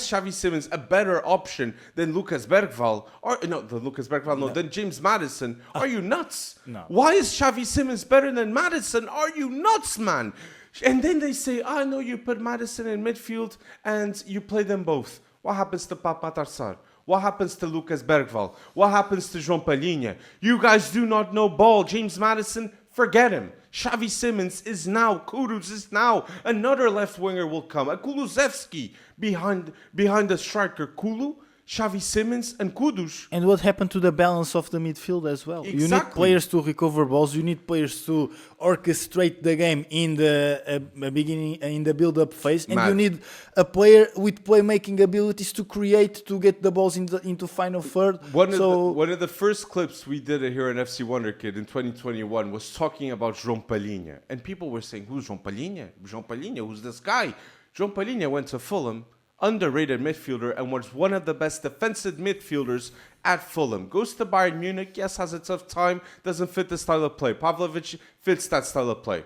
Xavi Simons a better option than Lucas Bergvall? Than James Maddison? Are you nuts? No. Why is Xavi Simons better than Maddison? Are you nuts, man? And then they say, no, you put Maddison in midfield and you play them both. What happens to Papa Tarsar? What happens to Lucas Bergvall? What happens to João Palhinha? You guys do not know ball. James Maddison, forget him. Xavi Simons is now. Kudus is now. Another left winger will come. A Kulusevski behind the striker. Kulu, Xavi Simons, and Kudus. And what happened to the balance of the midfield as well? Exactly. You need players to recover balls. You need players to orchestrate the game in the beginning, in the build-up phase. And you need a player with playmaking abilities to create, to get the balls into final third. One of the first clips we did here on FC Wonderkid in 2021 was talking about João Palhinha. And people were saying, who's João Palhinha? João Palhinha, who's this guy? João Palhinha went to Fulham. underrated midfielder and was one of the best defensive midfielders at Fulham. Goes to Bayern Munich, yes, has a tough time, doesn't fit the style of play. Pavlovic fits that style of play.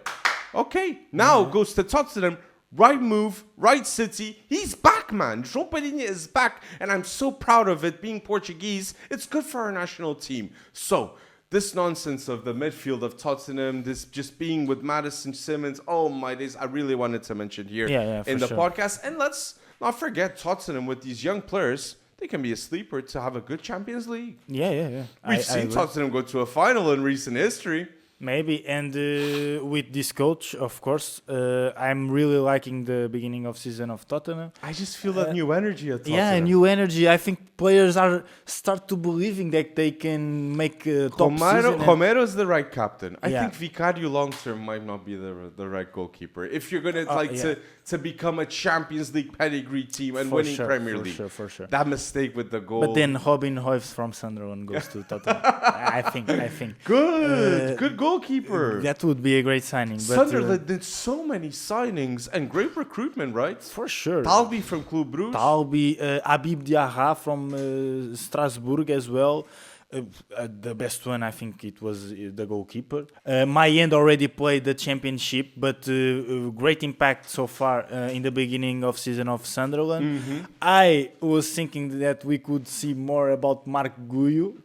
Okay, now goes to Tottenham. Right move, right city. He's back, man. João Palhinha is back, and I'm so proud of it. Being Portuguese, it's good for our national team. So, this nonsense of the midfield of Tottenham, this just being with Maddison Simmons, oh my days, I really wanted to mention here in the podcast. And let's not forget Tottenham with these young players. They can be a sleeper to have a good Champions League. Yeah. We've seen Tottenham go to a final in recent history. Maybe, and with this coach, of course, I'm really liking the beginning of season of Tottenham. I just feel that new energy at Tottenham. Yeah, new energy. I think players start to believing that they can make top season. Romero's the right captain. I think Vicario long term might not be the right goalkeeper. If you're gonna to become a Champions League pedigree team and winning Premier League, for sure. That mistake with the goal. But then Robin Hoyves from Sunderland goes to Tottenham. I think. Good goalkeeper. That would be a great signing. Sunderland did so many signings and great recruitment, right? For sure. Talbi from Club Brugge. Talbi, Habib Diarra from Strasbourg as well. The best one, I think it was the goalkeeper. Mayend already played the championship, but great impact so far in the beginning of season of Sunderland. I was thinking that we could see more about Mark Guiu.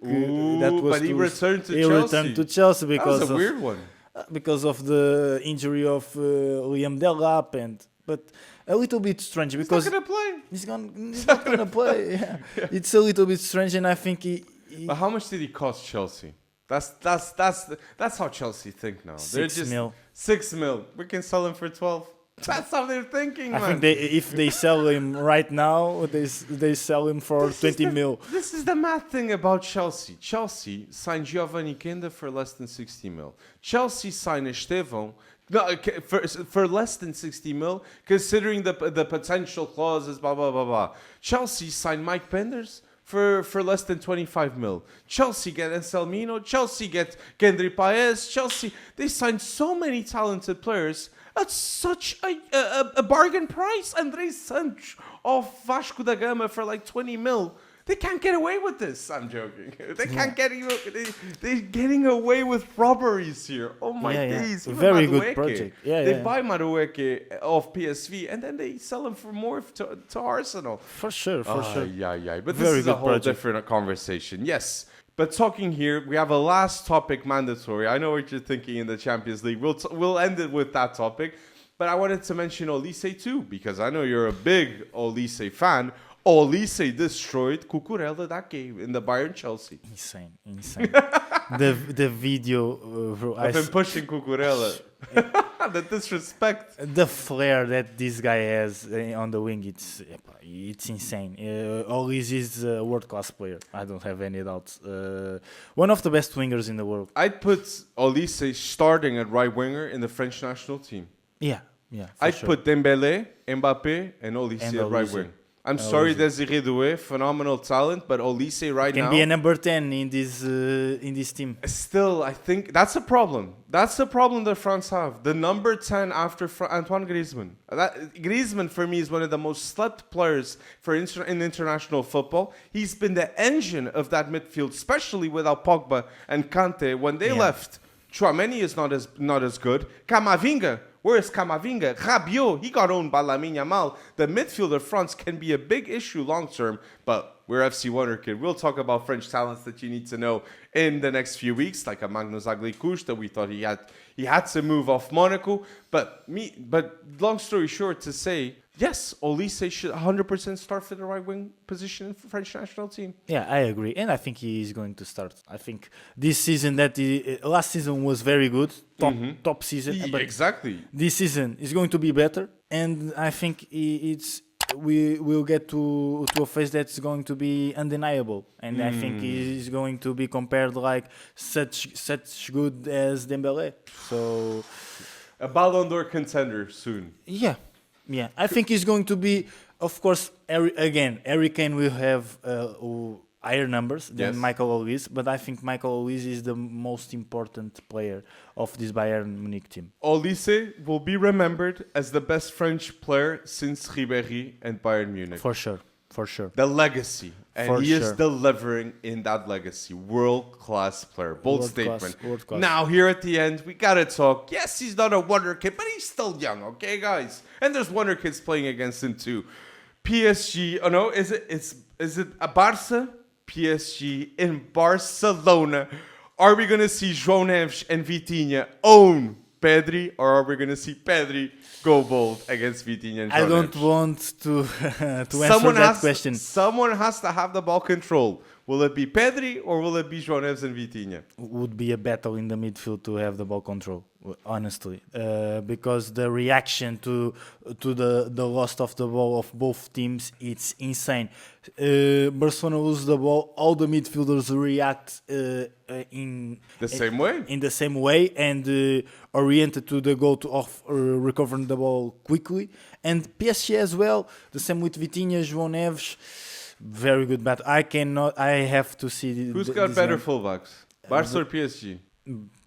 But he returned to Chelsea. He returned to Chelsea because that was a weird one. Because of the injury of Liam Delap, but a little bit strange because he's not gonna play. He's not gonna play. Yeah. It's a little bit strange, and I think But how much did he cost Chelsea? That's how Chelsea think now. They're just 6 mil. We can sell him for 12. That's how they're thinking, man. I think if they sell him right now, they sell him for 20 mil. This is the mad thing about Chelsea. Chelsea signed Giovanni Kinda for less than 60 mil. Chelsea signed Estevão for less than 60 mil, considering the potential clauses, blah, blah, blah, blah. Chelsea signed Mike Penders for less than 25 mil. Chelsea get Anselmino. Chelsea get Gendry Paez. Chelsea, they signed so many talented players at such a bargain price. André Santos of Vasco da Gama for like 20 mil. They can't get away with this. I'm joking. They can't get they're getting away with robberies here. Oh my days. Very good project. They buy Madueke of PSV and then they sell him for more to Arsenal. For sure. Yeah. But this is a whole different conversation. Yes. But talking here, we have a last topic mandatory. I know what you're thinking in the Champions League. We'll end it with that topic. But I wanted to mention Olise too, because I know you're a big Olise fan. Olise destroyed Cucurella that game in the Bayern Chelsea. Insane. the video of him pushing Cucurella. The disrespect. The flair that this guy has on the wing, it's insane. Olise is a world-class player. I don't have any doubts. One of the best wingers in the world. I'd put Olise starting at right winger in the French national team. Yeah. I'd put Dembélé, Mbappé, and Olise at right wing. I'm sorry, Desiré Doué, phenomenal talent, but Olise now can be a number 10 in this team. Still, I think that's a problem. That's the problem that France have. The number 10 after Antoine Griezmann. Griezmann for me is one of the most slept players in international football. He's been the engine of that midfield, especially without Pogba and Kante. When they left, Tchouameni is not as good. Camavinga. Where's Camavinga? Rabiot, he got owned by Lamine Yamal. The midfield of France can be a big issue long term, but we're FC Wonderkid. We'll talk about French talents that you need to know in the next few weeks, like a Magnus Agli-Couche that we thought he had to move off Monaco. But long story short, to say, yes, Olise should 100% start for the right wing position in the French national team. Yeah, I agree. And I think he is going to start. I think this season, last season was very good. Top season. But exactly. This season is going to be better. And I think we will get to a phase that's going to be undeniable. And I think he's going to be compared like such good as Dembélé. So a Ballon d'Or contender soon. Yeah, I think he's going to be, of course, Harry Kane will have higher numbers than Yes. Michael Olise, but I think Michael Olise is the most important player of this Bayern Munich team. Olise will be remembered as the best French player since Ribéry and Bayern Munich. For sure. For sure. The legacy. And For he is sure. delivering in that legacy. World-class player. Bold World class, statement. world class. Now, here at the end, we got to talk. Yes, he's not a wonder kid, but he's still young, okay, guys? And there's wonder kids playing against him, too. PSG, oh no, is it a Barca? PSG in Barcelona. Are we going to see João Neves and Vitinha own Pedri, or are we going to see Pedri go bold against Vitinha and João I don't Neves? want to answer that question. Someone has to have the ball control. Will it be Pedri or will it be João Neves and Vitinha? Would be a battle in the midfield to have the ball control, honestly, because the reaction to the loss of the ball of both teams, it's insane. Barcelona loses the ball, all the midfielders react in The same way? in the same way and oriented to the goal of recovering the ball quickly. And PSG as well, the same with Vitinha, João Neves. Very good, but I have to see. Who's got better game. fullbacks? Barca or PSG?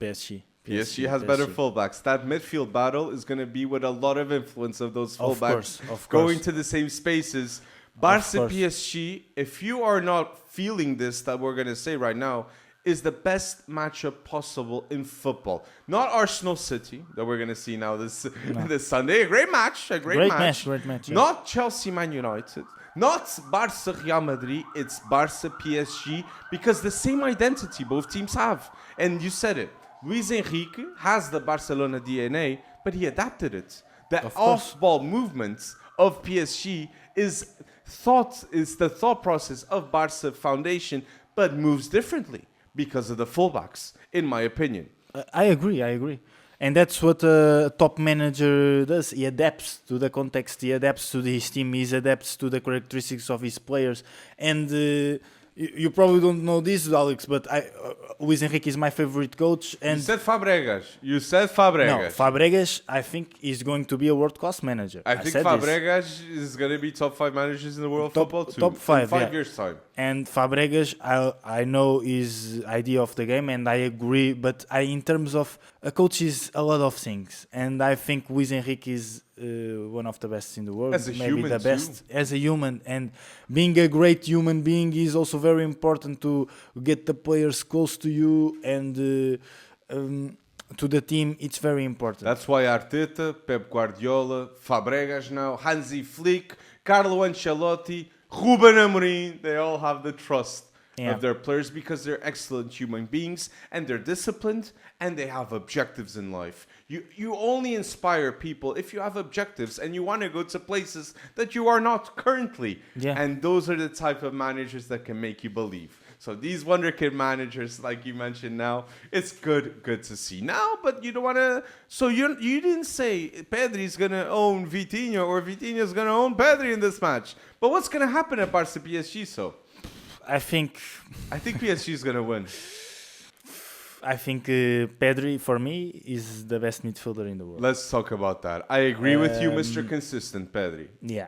PSG. PSG has better fullbacks. That midfield battle is going to be with a lot of influence of those Of fullbacks course. going to the same spaces. Barca course. PSG, if you are not feeling this that we're going to say right now, is the best matchup possible in football. Not Arsenal City that we're going to see now this Sunday. A great match. Great match. Yeah. Not Chelsea Man United. Not Barca Real Madrid. It's Barca PSG because the same identity both teams have. And you said it. Luis Enrique has the Barcelona DNA, but he adapted it. The off-ball movements of PSG is the thought process of Barca foundation, but moves differently because of the fullbacks, in my opinion. I agree. And that's what a top manager does. He adapts to the context, he adapts to his team, he adapts to the characteristics of his players. And you probably don't know this, Alex, but Luis Enrique is my favorite coach. And You said Fabregas. No, Fabregas, I think, is going to be a world-class manager. I think said this. Fabregas is going to be top 5 managers in the world of football too. top five, in 5 yeah. years' time. And Fabregas, I know his idea of the game, and I agree. But in terms of a coach, is a lot of things, and I think Luis Enrique is one of the best in the world, As a maybe human the too. best as a human. And being a great human being is also very important to get the players close to you and to the team. It's very important. That's why Arteta, Pep Guardiola, Fabregas now, Hansi Flick, Carlo Ancelotti, Ruben Amorim, they all have the trust of their players because they're excellent human beings and they're disciplined and they have objectives in life. You only inspire people if you have objectives and you want to go to places that you are not currently. Yeah. And those are the type of managers that can make you believe. So these Wonder Kid managers, like you mentioned now, it's good to see now. But you don't want to. So you didn't say Pedri's gonna own Vitinha or Vitinha's gonna own Pedri in this match. But what's gonna happen at Barca PSG? So I think PSG is gonna win. Pedri, for me, is the best midfielder in the world. Let's talk about that. I agree with you, Mr. Consistent, Pedri. Yeah,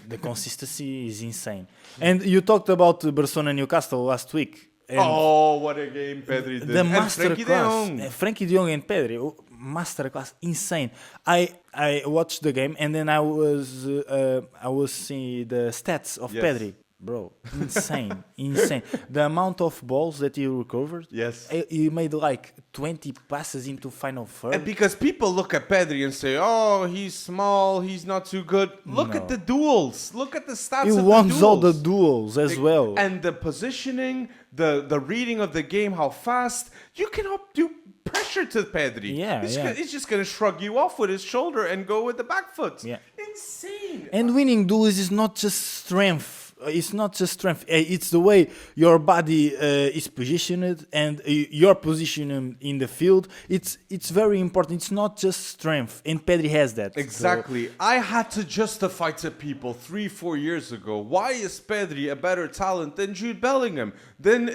the consistency is insane. And you talked about Barcelona Newcastle last week. And Oh, what a game Pedri did. the And Frenkie de Jong. masterclass, Frankie de Jong and Pedri, masterclass, insane. I watched the game and then I was seeing the stats of Yes. Pedri. Bro, insane. The amount of balls that he recovered. Yes. He made like 20 passes into final third. And because people look at Pedri and say, "Oh, he's small, he's not too good." Look at the duels. Look at the stats He of the won duels. all the duels as well. And the positioning, the reading of the game, how fast you cannot do pressure to Pedri. Yeah. He's just gonna shrug you off with his shoulder and go with the back foot. Yeah. Insane. And winning duels is not just strength. It's not just strength. It's the way your body is positioned and your position in the field. It's very important. It's not just strength. And Pedri has that. Exactly. I had to justify to people 3-4 years ago, why is Pedri a better talent than Jude Bellingham, than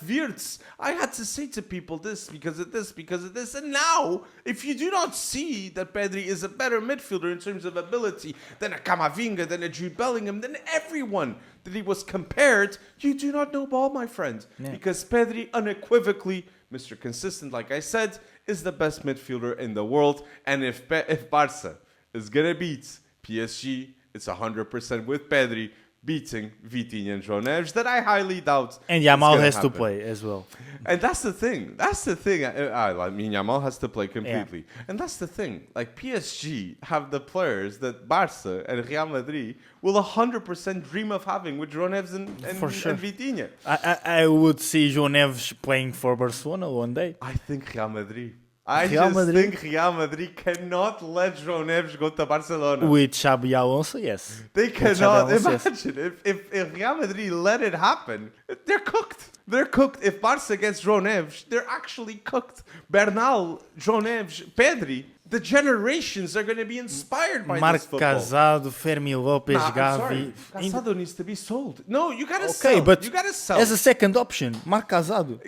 Wirtz? I had to say to people this because of this. And now, if you do not see that Pedri is a better midfielder in terms of ability than a Camavinga, than a Jude Bellingham, than everyone everyone that he was compared, you do not know ball, my friend. Yeah. Because Pedri, unequivocally, Mr. Consistent, like I said, is the best midfielder in the world. And if Barca is going to beat PSG, it's 100% with Pedri beating Vitinha and João Neves, that I highly doubt. And Yamal has to play as well. And that's the thing. I mean, Yamal has to play completely. Yeah. And that's the thing. Like, PSG have the players that Barca and Real Madrid will 100% dream of having with João Neves and Vitinha. I would see João Neves playing for Barcelona one day. I think Real Madrid. I think Real Madrid cannot let João Neves go to Barcelona. With Xabi Alonso, yes. They cannot. Imagine if Real Madrid let it happen, they're cooked. They're cooked. If Barca gets João Neves, they're actually cooked. Bernal, João Neves, Pedri, the generations are going to be inspired by this football. Marc Casado, Fermi Lopes, Gavi. Casado needs to be sold. No, you got to sell. But you got to sell. As a second option, Marc Casado.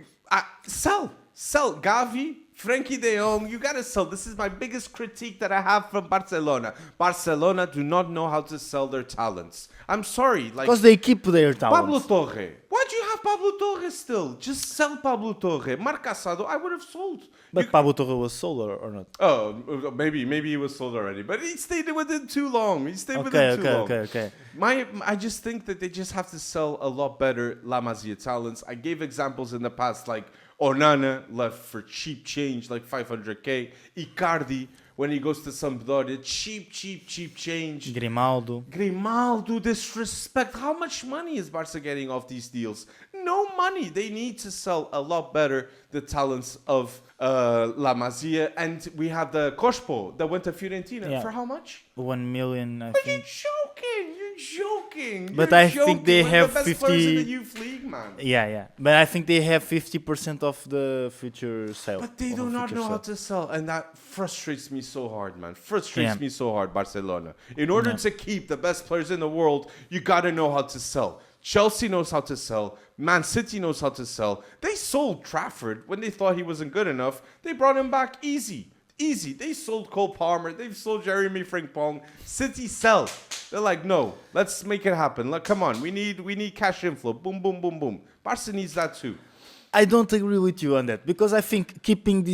Sell Gavi, Frankie de Jong, you gotta sell. This is my biggest critique that I have from Barcelona. Barcelona do not know how to sell their talents. I'm sorry. Because they keep their talents. Pablo Torre. Why do you have Pablo Torre still? Just sell Pablo Torre. Marc Casado, I would have sold. But Pablo Torre was sold or not? Oh, maybe he was sold already. But he stayed with it too long. Okay. I just think that they just have to sell a lot better La Masia talents. I gave examples in the past, like Onana left for cheap change, like 500k. Icardi, when he goes to Sampdoria, cheap change. Grimaldo, disrespect. How much money is Barca getting off these deals? No money. They need to sell a lot better the talents of La Masia. And we have the Cospo that went to Fiorentina. Yeah. For how much? 1 million, I think. You're joking. But I think they have the best 50. Players in the youth league, man. Yeah. But I think they have 50% of the future sale. But they do not know how to sell, and that frustrates me so hard, man. Frustrates me so hard, Barcelona. In order to keep the best players in the world, you gotta know how to sell. Chelsea knows how to sell. Man City knows how to sell. They sold Trafford when they thought he wasn't good enough. They brought him back easy. They sold Cole Palmer. They've sold Jeremy Frimpong. City sell. They're like, no, let's make it happen. Like, come on, we need cash inflow. Boom, boom, boom, boom. Barca needs that too. I don't agree with you on that because I think keeping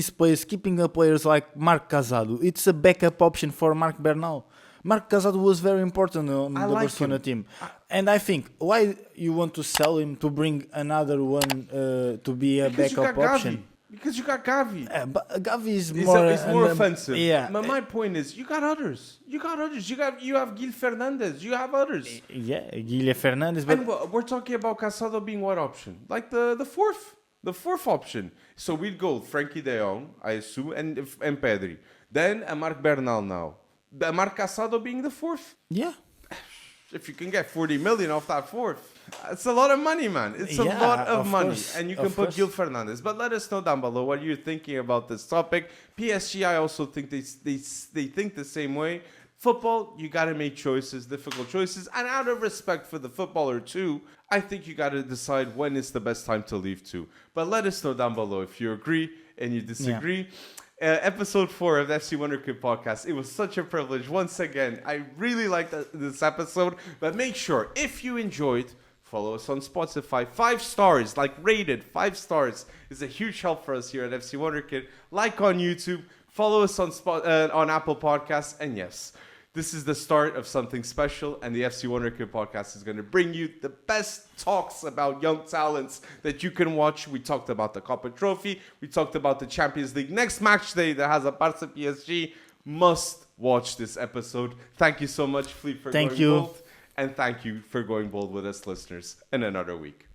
players like Marc Casado, it's a backup option for Marc Bernal. Marc Casado was very important on the Barcelona team. And I think, why you want to sell him to bring another one to be a backup option? Because you got Gavi. But Gavi is more offensive. Yeah. But my point is, you got others. You have Gil Fernandez. You have others. Yeah, Gil Fernandez. But and we're talking about Casado being what option? Like the fourth option. So we'd go Frankie de Jong, I assume, and Pedri. Then a Marc Bernal now. The Marc Casado being the fourth. Yeah. If you can get 40 million off that fourth, it's a lot of money, man. It's a lot of money. Course, and you can put Gil Fernandez. But let us know down below what you're thinking about this topic. PSG, I also think they think the same way. Football, you got to make choices, difficult choices. And out of respect for the footballer too, I think you got to decide when is the best time to leave too. But let us know down below if you agree and you disagree. Yeah. Episode 4 of the FC Wonderkid podcast. It was such a privilege. Once again, I really liked this episode. But make sure, if you enjoyed, follow us on Spotify. 5 stars, like rated 5 stars, is a huge help for us here at FC Wonderkid. Like on YouTube, follow us on Apple Podcasts, and yes, this is the start of something special, and the FC Wonderkid podcast is going to bring you the best talks about young talents that you can watch. We talked about the Kopa Trophy. We talked about the Champions League next match day that has a Barca PSG. Must watch this episode. Thank you so much, Fleet, for going bold. And thank you for going bold with us, listeners, in another week.